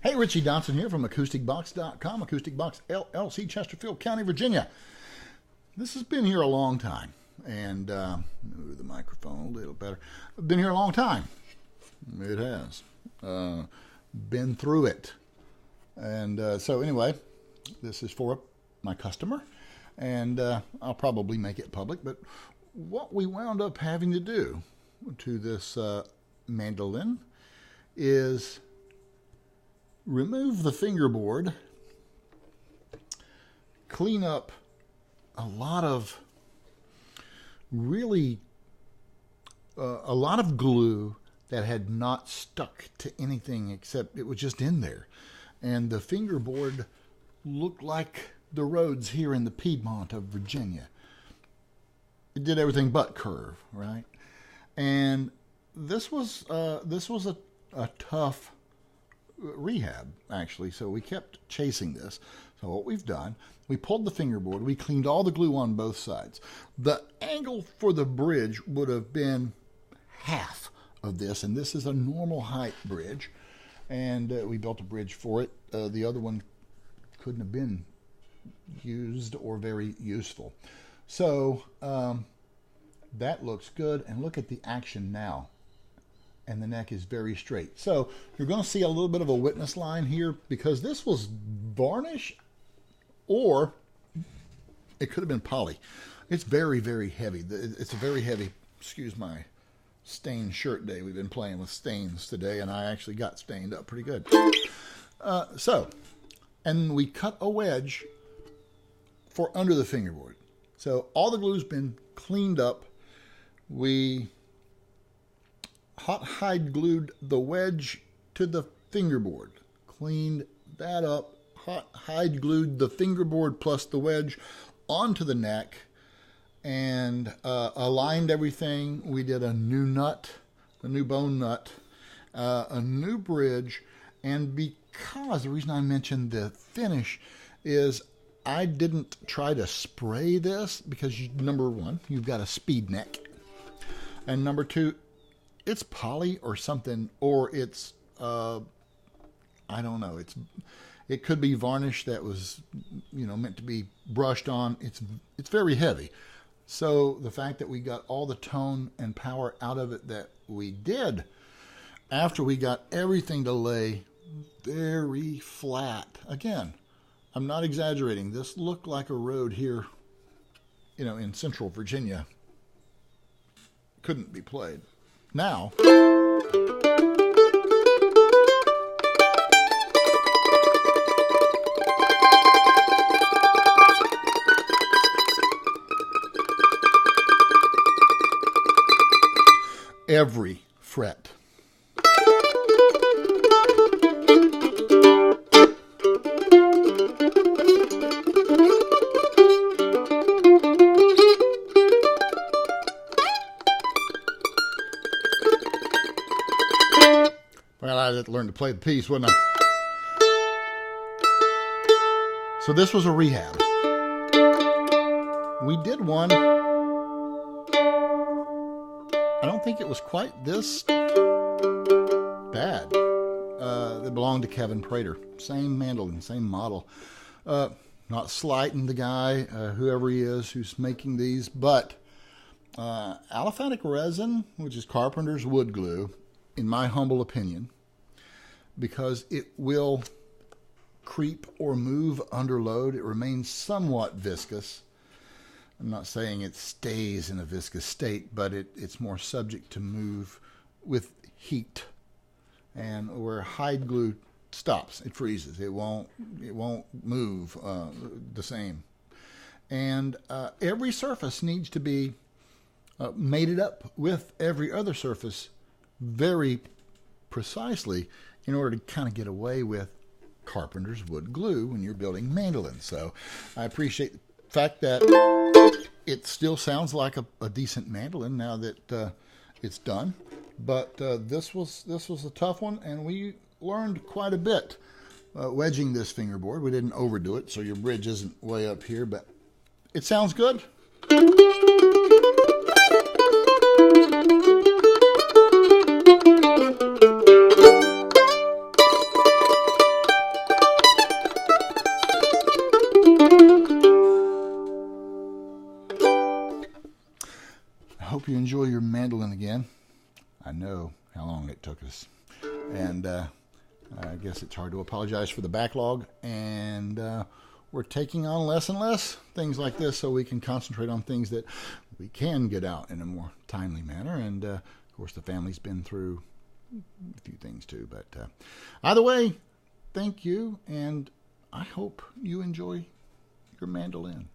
Hey, Richie Donson here from AcousticBox.com, Acoustic Box LLC, Chesterfield County, Virginia. This has been here a long time, and move the microphone a little better. Been here a long time. It has. Been through it. And so anyway, this is for my customer, and I'll probably make it public, but what we wound up having to do to this mandolin is remove the fingerboard, clean up a lot of a lot of glue that had not stuck to anything except it was just in there. And the fingerboard looked like the roads here in the Piedmont of Virginia. It did everything but curve, right? And this was a tough rehab, actually, so we kept chasing this. So what we've done, we pulled the fingerboard, we cleaned all the glue on both sides. The angle for the bridge would have been half of this, and this is a normal height bridge, and we built a bridge for it. The other one couldn't have been used or very useful. So that looks good, and look at the action now. And the neck is very straight. So you're going to see a little bit of a witness line here because this was varnish, or it could have been poly. It's very, very heavy. It's a very heavy, excuse my stained shirt day. We've been playing with stains today, and I actually got stained up pretty good. And we cut a wedge for under the fingerboard. So all the glue's been cleaned up. We hot hide glued the wedge to the fingerboard, cleaned that up, hot hide glued the fingerboard plus the wedge onto the neck, and aligned everything. We did a new nut, a new bone nut, a new bridge, and because the reason I mentioned the finish is I didn't try to spray this because number one, you've got a speed neck, and number two, it's poly or something, or it's I don't know. It could be varnish that was meant to be brushed on. It's very heavy. So the fact that we got all the tone and power out of it that we did after we got everything to lay very flat. Again, I'm not exaggerating. This looked like a road here, in central Virginia. Couldn't be played. Now, every fret. Well, I had to learn to play the piece, wouldn't I? So this was a rehab. We did one. I don't think it was quite this bad. It belonged to Kevin Prater. Same mandolin, same model. Not slighting the guy, whoever he is who's making these, but aliphatic resin, which is carpenter's wood glue, in my humble opinion, because it will creep or move under load. It remains somewhat viscous. I'm not saying it stays in a viscous state, but it's more subject to move with heat. And where hide glue stops, it freezes. It won't move the same. And every surface needs to be mated up with every other surface very precisely in order to kind of get away with carpenter's wood glue when you're building mandolins. So I appreciate the fact that it still sounds like a decent mandolin now that it's done. But this was a tough one, and we learned quite a bit wedging this fingerboard. We didn't overdo it, so your bridge isn't way up here, but it sounds good. hope you enjoy your mandolin again. I know how long it took us. And I guess it's hard to apologize for the backlog. And we're taking on less and less things like this so we can concentrate on things that we can get out in a more timely manner. And, of course, the family's been through a few things too. But either way, thank you. And I hope you enjoy your mandolin.